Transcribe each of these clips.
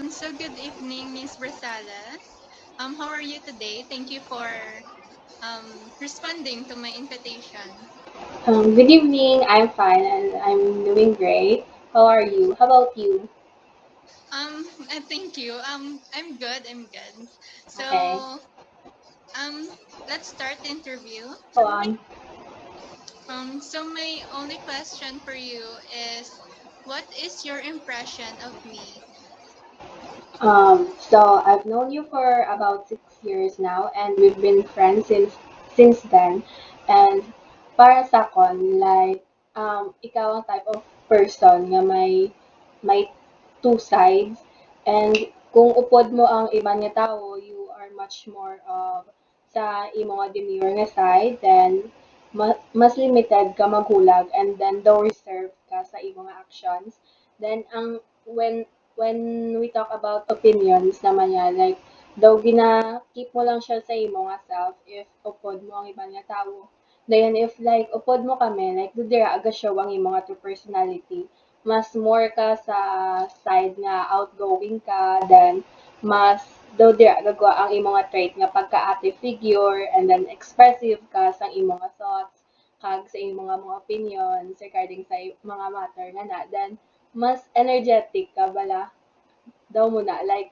So good evening, Miss Brisales. How are you today? Thank you for responding to my invitation. Good evening. I'm fine and I'm doing great. How are you? How about you? Thank you. I'm good. I'm good. Okay. So, um, let's start the interview. Go on. So my only question for you is, what is your impression of me? So I've known you for about 6 years now, and we've been friends since then. And para sa kon, like, ikaw ang type of person nga may two sides. And kung upod mo ang iba nga tao, you are much more of sa imo nga demure nga side, then mas limited ka maghulag, and then though reserved ka sa imo nga actions. Then when we talk about opinions naman niya, like, daw gina-keep mo lang siya sa imo nga self if upod mo ang ibang nga tao. Then if like upod mo kami, like dudira aga siya ang imo nga true personality. Mas more ka sa side nga outgoing ka, then mas daw dira gagawa ang imo nga trait nga pagka-ate figure, and then expressive ka sa imo nga thoughts kag sa imo nga mga opinions regarding sa mga matter nga na. Then mas energetic ka bala daw muna. Like,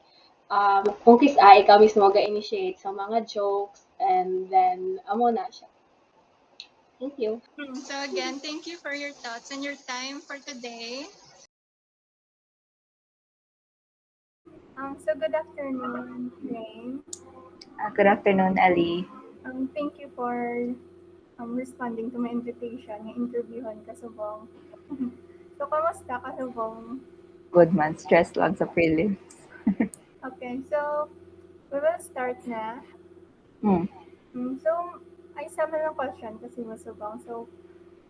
kung kisa, ikaw mismo ga-initiate sa mga jokes, and then, amo na siya. Thank you. So again, thank you for your thoughts and your time for today. So good afternoon, Rain. Good afternoon, Ellie. Thank you for responding to my invitation na interviewhan ka subong. So, kamusta ka subong? Good man. Stress lang sa prelims. Okay, so we will start na. Hmm. So, I have a question kasi mo subong. So,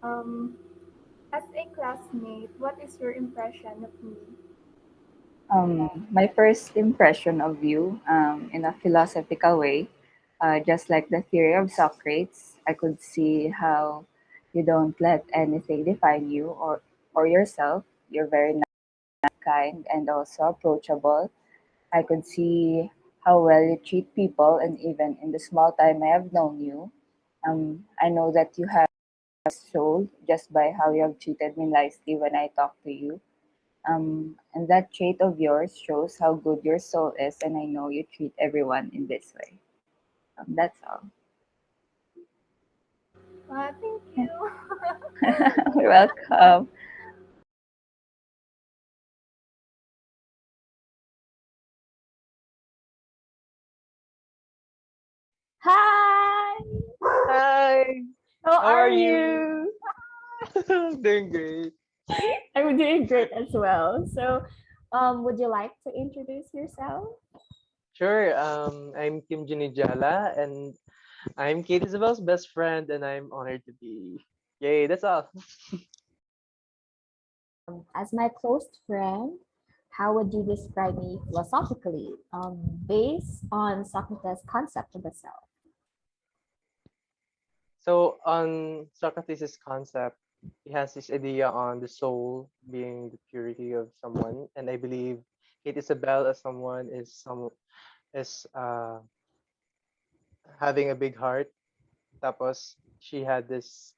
um, as a classmate, what is your impression of me? My first impression of you, in a philosophical way, just like the theory of Socrates, I could see how you don't let anything define you or yourself. You're very nice, kind, and also approachable. I could see how well you treat people, and even in the small time I have known you, I know that you have soul just by how you have treated me nicely when I talk to you. And that trait of yours shows how good your soul is, and I know you treat everyone in this way. That's all. Thank you. You're welcome. Hi! Hi, How how are are you? you? Doing great. I'm doing great as well. So, would you like to introduce yourself? Sure. I'm Kim Junijala, and I'm Kate Isabel's best friend, and I'm honored to be. Yay! That's all. As my close friend, how would you describe me philosophically, based on Socrates' concept of the self? So on Socrates' concept, he has this idea on the soul being the purity of someone, and I believe Kate Isabel as someone is having a big heart. Tapos she had this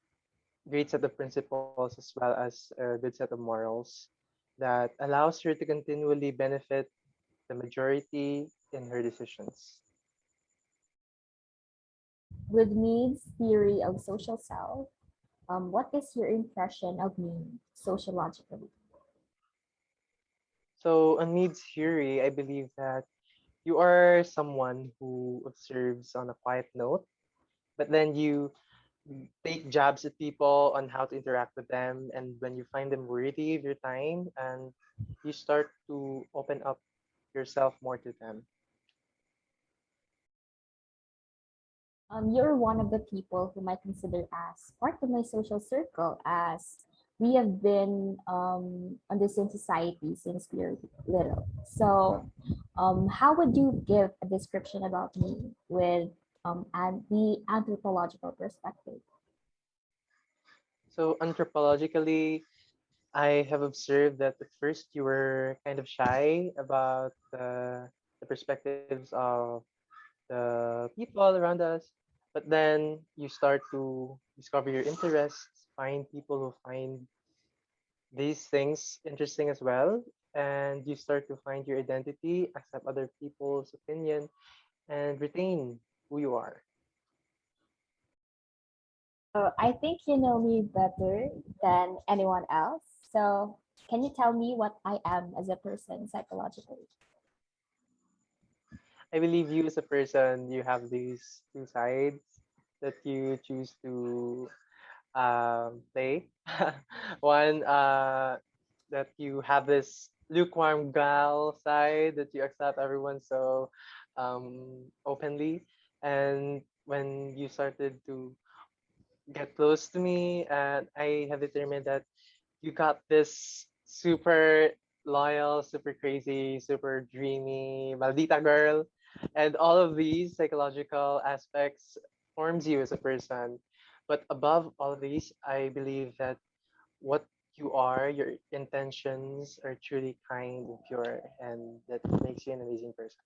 great set of principles as well as a good set of morals that allows her to continually benefit the majority in her decisions. With Mead's theory of social self, what is your impression of me sociologically? So, on Mead's theory, I believe that you are someone who observes on a quiet note, but then you take jabs at people on how to interact with them, and when you find them worthy of your time, and you start to open up yourself more to them. You're one of the people whom I consider as part of my social circle, as we have been on the same society since we are little. So, how would you give a description about me with the anthropological perspective? So, anthropologically, I have observed that at first you were kind of shy about the perspectives of the people around us, but then you start to discover your interests, find people who find these things interesting as well, and you start to find your identity, accept other people's opinion, and retain who you are. I think you know me better than anyone else. So, can you tell me what I am as a person psychologically? I believe you as a person, you have these two sides that you choose to play. One, that you have this lukewarm gal side that you accept everyone so openly. And when you started to get close to me, and I have determined that you got this super loyal, super crazy, super dreamy, maldita girl, and all of these psychological aspects forms you as a person. But above all of these, I believe that what you are, your intentions are truly kind and pure, and that makes you an amazing person.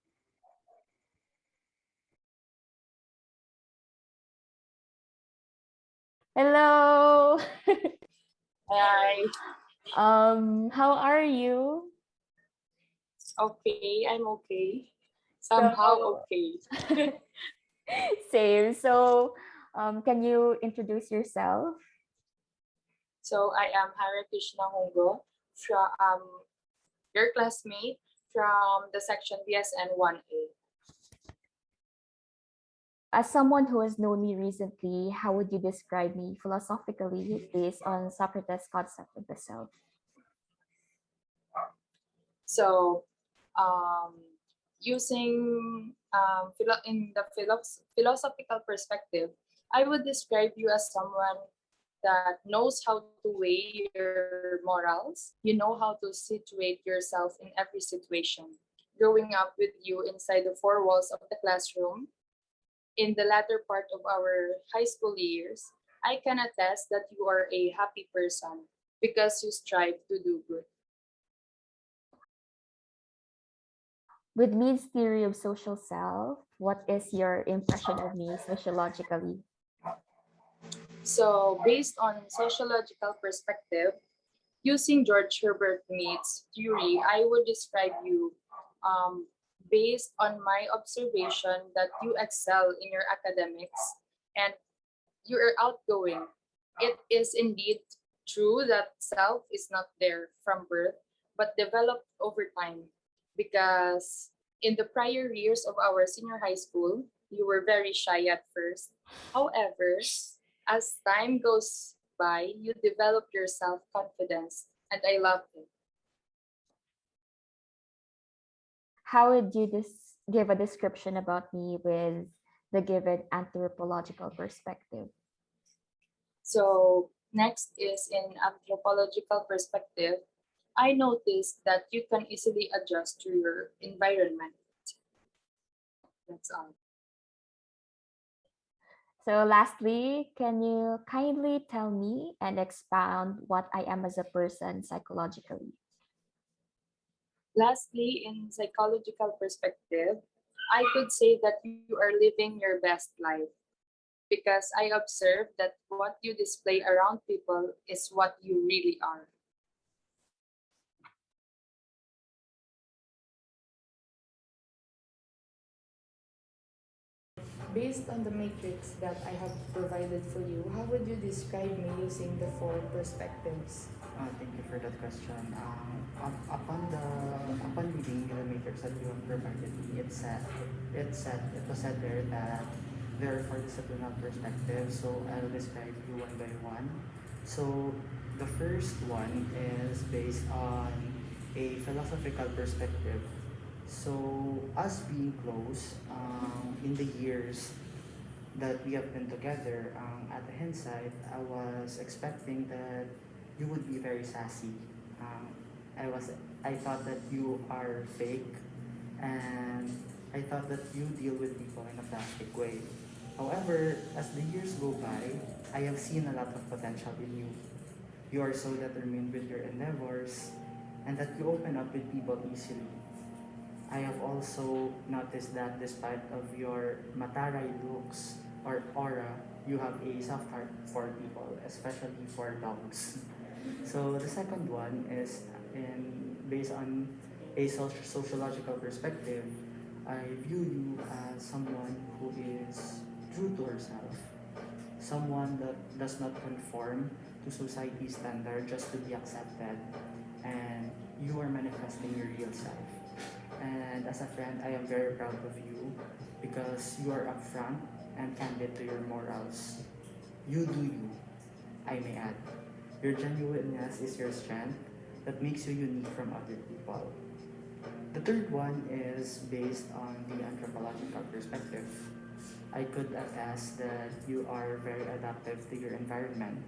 Hello. Hi. How are you? Okay, I'm okay. So, Somehow okay. same. So, can you introduce yourself? So I am Hare Krishna HUNGGO from your classmate from the section BSN 1A. As someone who has known me recently, how would you describe me philosophically based on Socrates' concept of the self? So um, using in the philosophical perspective, I would describe you as someone that knows how to weigh your morals. You know how to situate yourself in every situation. Growing up with you inside the four walls of the classroom, in the latter part of our high school years, I can attest that you are a happy person because you strive to do good. With Mead's theory of social self, what is your impression of me sociologically? So, based on sociological perspective, using George Herbert Mead's theory, I would describe you um, based on my observation that you excel in your academics and you are outgoing. It is indeed true that self is not there from birth, but developed over time. Because in the prior years of our senior high school, you were very shy at first. However, as time goes by, you develop your self confidence, and I love it. How would you give a description about me with the given anthropological perspective? So, next is in anthropological perspective. I noticed that you can easily adjust to your environment. That's all. So, lastly, can you kindly tell me and expound what I am as a person psychologically? Lastly, in psychological perspective, I could say that you are living your best life because I observe that what you display around people is what you really are. Based on the matrix that I have provided for you, how would you describe me using the four perspectives? Thank you for that question. Upon reading the matrix that you have provided me, it was said there that there are four disciplinary perspectives. So I'll describe you one by one. So the first one is based on a philosophical perspective. So us being close in the years that we have been together, at the hindsight, I was expecting that you would be very sassy. Um, I thought that you are fake, and I thought that you deal with people in a plastic way. However, as the years go by, I have seen a lot of potential in you. you are so determined with your endeavors, and that you open up with people easily. I have also noticed that despite of your mataray looks or aura, you have a soft heart for people, especially for dogs. So the second one is based on a sociological perspective. I view you as someone who is true to herself, someone that does not conform to society's standard just to be accepted, and you are manifesting your real self. And as a friend, I am very proud of you because you are upfront and candid to your morals. You do you, I may add. Your genuineness is your strength that makes you unique from other people. The third one is based on the anthropological perspective. I could attest that you are very adaptive to your environment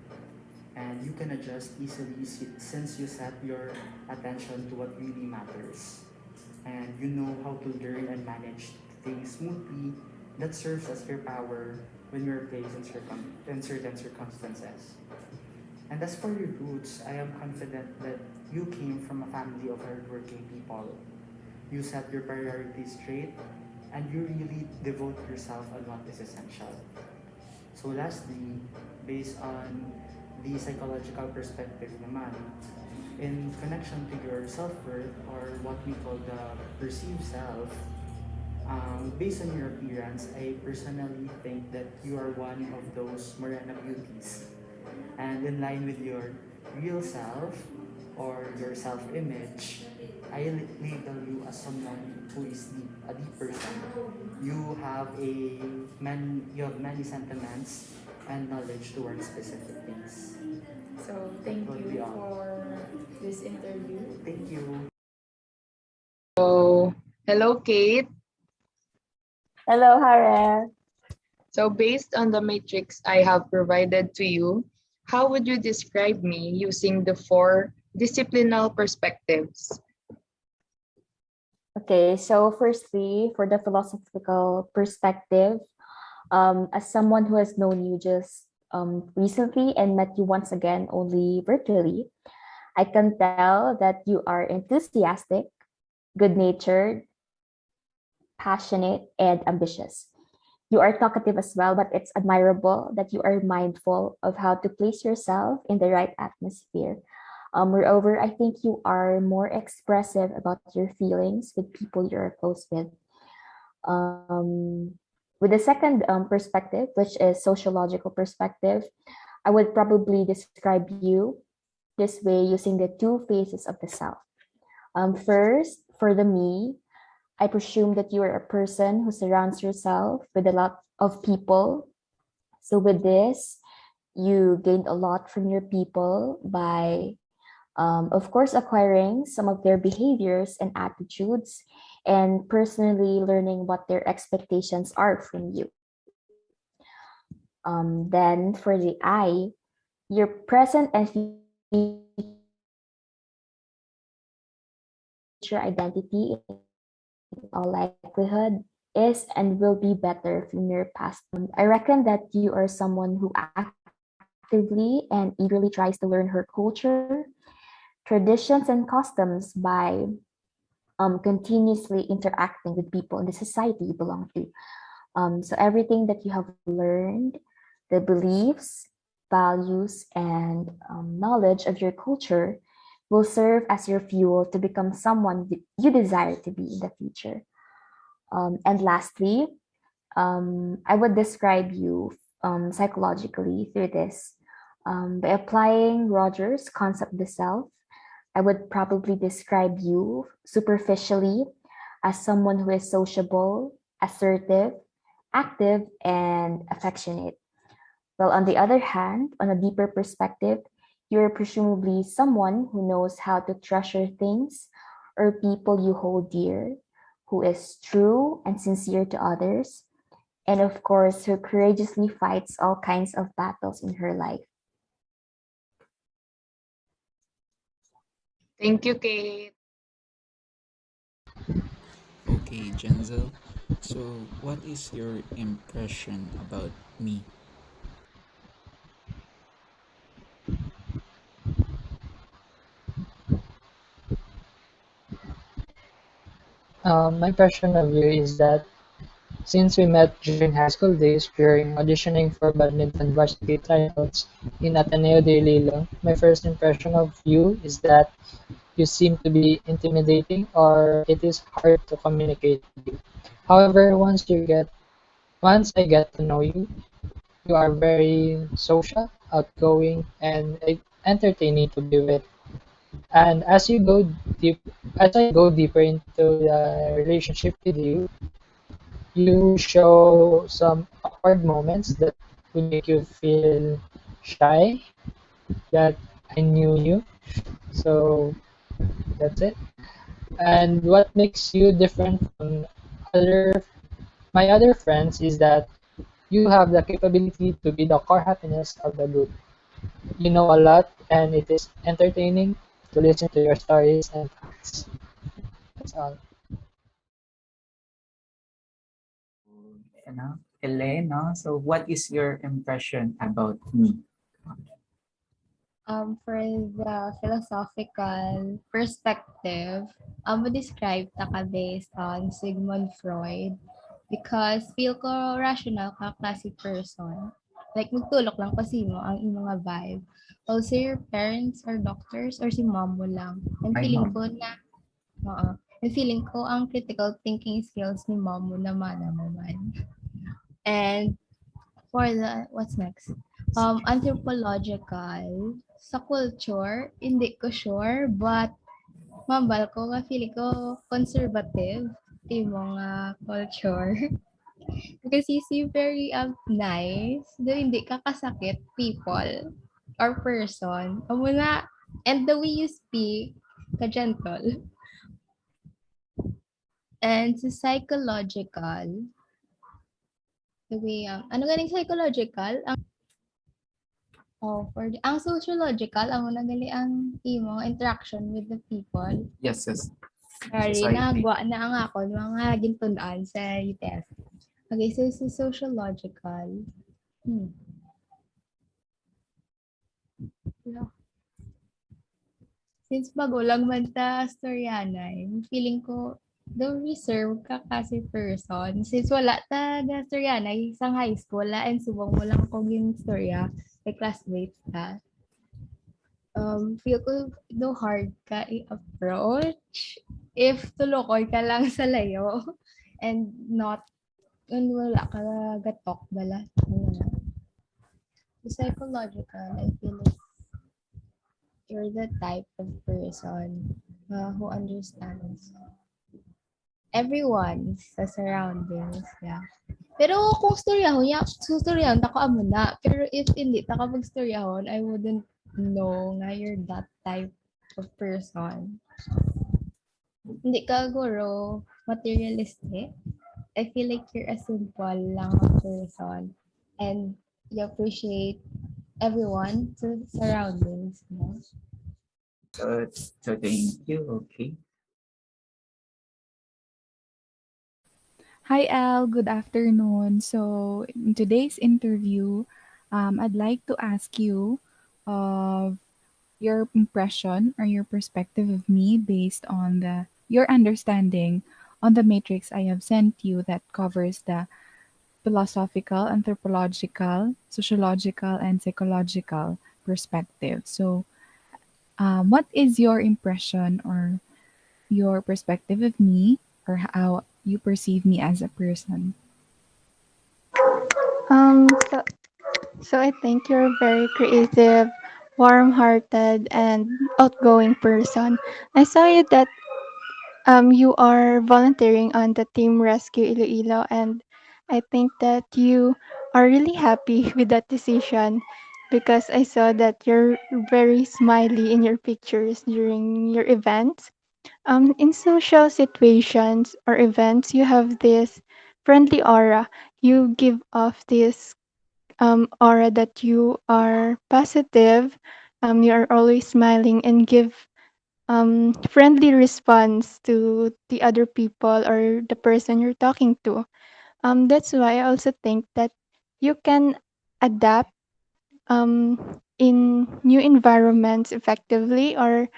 and you can adjust easily since you set your attention to what really matters. And you know how to learn and manage things smoothly that serves as your power when you're placed in certain circumstances. And as for your roots, I am confident that you came from a family of hardworking people. You set your priorities straight and you really devote yourself on what is essential. So lastly, based on the psychological perspective naman, in connection to your self-worth or what we call the perceived self, based on your appearance, I personally think that you are one of those Morena beauties. And in line with your real self or your self-image, I label you as someone who is a deep person. You have many sentiments and knowledge towards specific things. So thank That would be you all. for this interview. Thank you. So, hello, Kate. Hello, Hare. So, based on the matrix I have provided to you, how would you describe me using the four disciplinal perspectives? Okay, so firstly, for the philosophical perspective, as someone who has known you just recently and met you once again only virtually, I can tell that you are enthusiastic, good-natured, passionate, and ambitious. You are talkative as well, but it's admirable that you are mindful of how to place yourself in the right atmosphere. Moreover, I think you are more expressive about your feelings with people you're close with. With the second perspective, which is sociological perspective, I would probably describe you this way using the two faces of the self. First, for the me, I presume that you are a person who surrounds yourself with a lot of people. So with this, you gained a lot from your people by, of course, acquiring some of their behaviors and attitudes and personally learning what their expectations are from you. Then for the I, your present and future identity in all likelihood is and will be better from your past. I reckon that you are someone who actively and eagerly tries to learn her culture, traditions, and customs by continuously interacting with people in the society you belong to. So everything that you have learned, the beliefs, values, and knowledge of your culture will serve as your fuel to become someone you desire to be in the future. And lastly, I would describe you psychologically through this. By applying Rogers' concept of the self, I would probably describe you superficially as someone who is sociable, assertive, active, and affectionate. While on the other hand, on a deeper perspective, you're presumably someone who knows how to treasure things or people you hold dear, who is true and sincere to others, and of course, who courageously fights all kinds of battles in her life. Thank you, Kate. Okay, Genzel. So, what is your impression about me? My impression of you is that since we met during high school days during auditioning for badminton varsity tryouts in Ateneo de Iloilo, my first impression of you is that you seem to be intimidating or it is hard to communicate with you. However, once I get to know you, you are very social, outgoing, and entertaining to be with. And as I go deeper into the relationship with you, you show some awkward moments that would make you feel shy that I knew you. So that's it. And what makes you different from other my other friends is that you have the capability to be the core happiness of the group. You know a lot and it is entertaining to listen to your stories and facts. That's all. Elena, so what is your impression about me? For the philosophical perspective, I would describe taka based on Sigmund Freud because feel ko rational ka classic person. Like, magtulok lang kasi mo ang imong mga vibe. Also, your parents or doctors or si mom mo lang. And My feeling mom. ko na, oo. And feeling ko ang critical thinking skills ni mom mo naman naman. And for the, what's next? Anthropological. Sa culture, hindi ko sure, but mambal ko, feeling ko conservative yung mga culture. Because you seem very nice. Do hindi ka kasakit people or person. Amo na, and the way you speak, ka-gentle. And sa psychological, the way, ano galing psychological? For ang sociological, ang nagali ang imo interaction with the people. Yes, yes. Sorry, Society. nagwa na ang ako mga gintunan sa test. Okay, so sa sociological, yeah. Since bago lang man ta storyanay, feeling ko daw reserve ka kasi person. Since wala ta na storyanay, isang high school, and subong mo lang kong yung storya, may classmates ka. Feel ko no hard ka i-approach if tulokoy ka lang sa layo and not wala ka gatok bala. The psychological, I feel like you're the type of person who understands everyone sa surroundings. Yeah. Pero kung storyahon, storyahon, tako amo na. Pero if hindi, taka mag-storyahon, I wouldn't know nga you're that type of person. Hindi ka guro materialistic. I feel like you're a simple lang person. And you appreciate everyone to surroundings. No? So thank you. Okay. Hi, Al. Good afternoon. So, in today's interview, I'd like to ask you of your impression or your perspective of me based on your understanding on the matrix I have sent you that covers the philosophical, anthropological, sociological, and psychological perspective. So, what is your impression or your perspective of me or how you perceive me as a person? Um, so, so I think you're a very creative, warm-hearted, and outgoing person. I saw you that you are volunteering on the Team Rescue Iloilo, and I think that you are really happy with that decision because I saw that you're very smiley in your pictures during your events. In social situations or events, you have this friendly aura. You give off this aura that you are positive, you are always smiling and give friendly response to the other people or the person you're talking to. That's why I also think that you can adapt in new environments effectively, or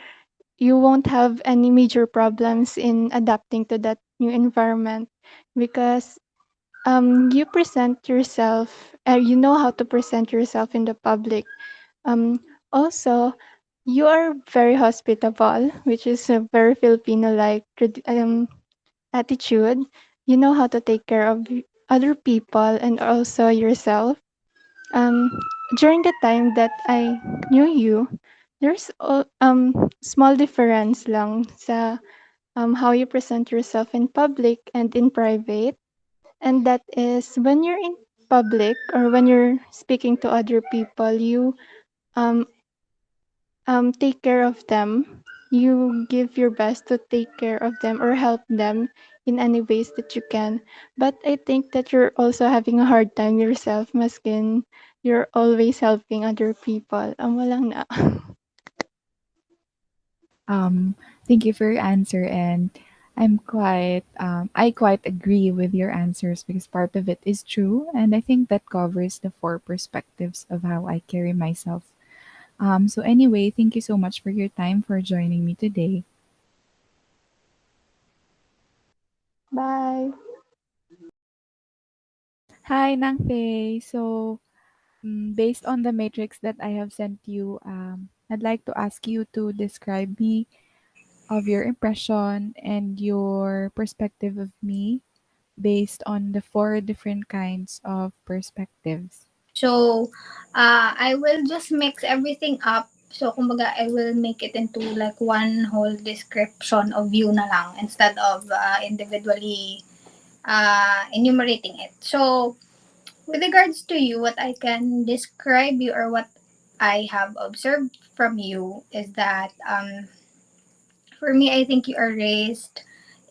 you won't have any major problems in adapting to that new environment because you present yourself, you know how to present yourself in the public. Um, Also, you are very hospitable, which is a very Filipino-like attitude. You know how to take care of other people and also yourself. Um, During the time that I knew you, there's small difference lang sa how you present yourself in public and in private. And that is when you're in public or when you're speaking to other people, you um, take care of them. You give your best to take care of them or help them in any ways that you can. But I think that you're also having a hard time yourself, maskin you're always helping other people. Amo lang na. Um, thank you for your answer, and I quite agree with your answers because part of it is true, and I think that covers the four perspectives of how I carry myself. So anyway, thank you so much for your time for joining me today. Bye. Hi, Nangfei. So, based on the matrix that I have sent you, I'd like to ask you to describe me of your impression and your perspective of me based on the four different kinds of perspectives. So, I will just mix everything up. So, kumbaga, I will make it into like one whole description of you na lang instead of individually enumerating it. So, with regards to you, what I can describe you or what I have observed from you is that for me, I think you are raised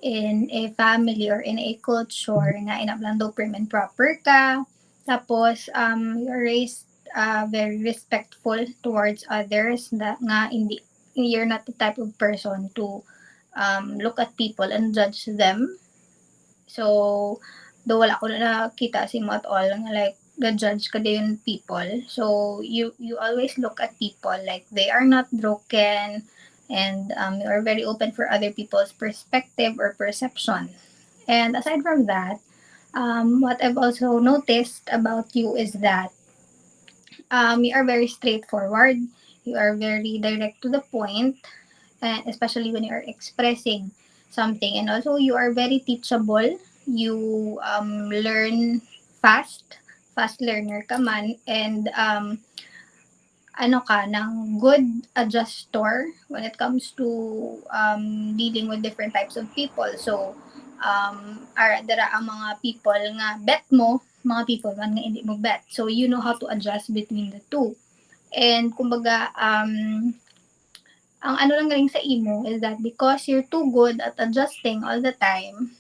in a family or in a culture na inablando prim and proper ka. Tapos, you're raised very respectful towards others na nga hindi you're not the type of person to look at people and judge them. So, though wala ko na nakita si mo at all nga like judge ka din people. So, you always look at people like they are not broken and you are very open for other people's perspective or perception. And aside from that, what I've also noticed about you is that you are very straightforward. You are very direct to the point, especially when you are expressing something. And also, you are very teachable. You learn fast, fast learner ka man, and ano ka, ng good adjuster when it comes to dealing with different types of people. So, dara ang mga people nga bet mo, mga people man nga hindi mo bet. So, you know how to adjust between the two. And kumbaga, ang ano lang galing sa imo is that because you're too good at adjusting all the time,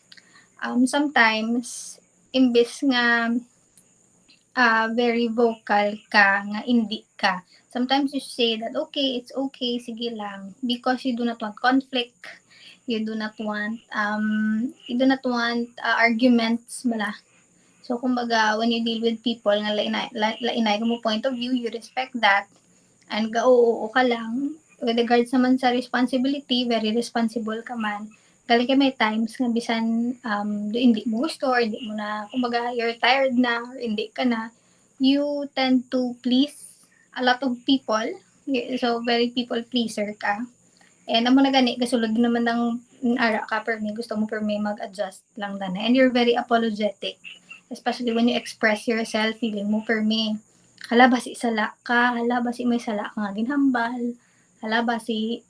sometimes, imbes nga very vocal ka, nga hindi ka, sometimes you say that, okay, it's okay, sige lang, because you do not want conflict, you do not want arguments, bala. So, kumbaga, when you deal with people nga lainay mo point of view, you respect that, and oo ka lang. With regards naman sa responsibility, very responsible ka man. Gali ka may times nga bisan hindi mo gusto or hindi mo na, kumbaga, you're tired na or hindi ka na, you tend to please a lot of people. So, very people pleaser ka. And amo na gani, kasulod naman ng ara ka per me, gusto mo per me mag-adjust lang dana. And you're very apologetic. Especially when you express yourself, feeling mo per me, hala ba si sala ka, hala ba si may sala ka nga ginhambal, hala ba si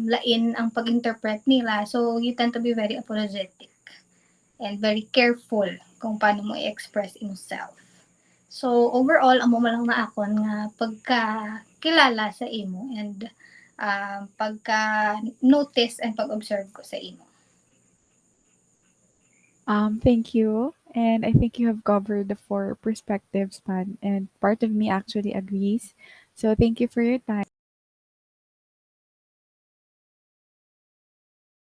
lain ang pag-interpret nila. So, you tend to be very apologetic and very careful kung paano mo i-express yourself. So, overall, amo man lang na akon nga pagka kilala sa imo and pagka-notice and pag-observe ko sa imo. Thank you. And I think you have covered the four perspectives, Pan, and part of me actually agrees. So thank you for your time.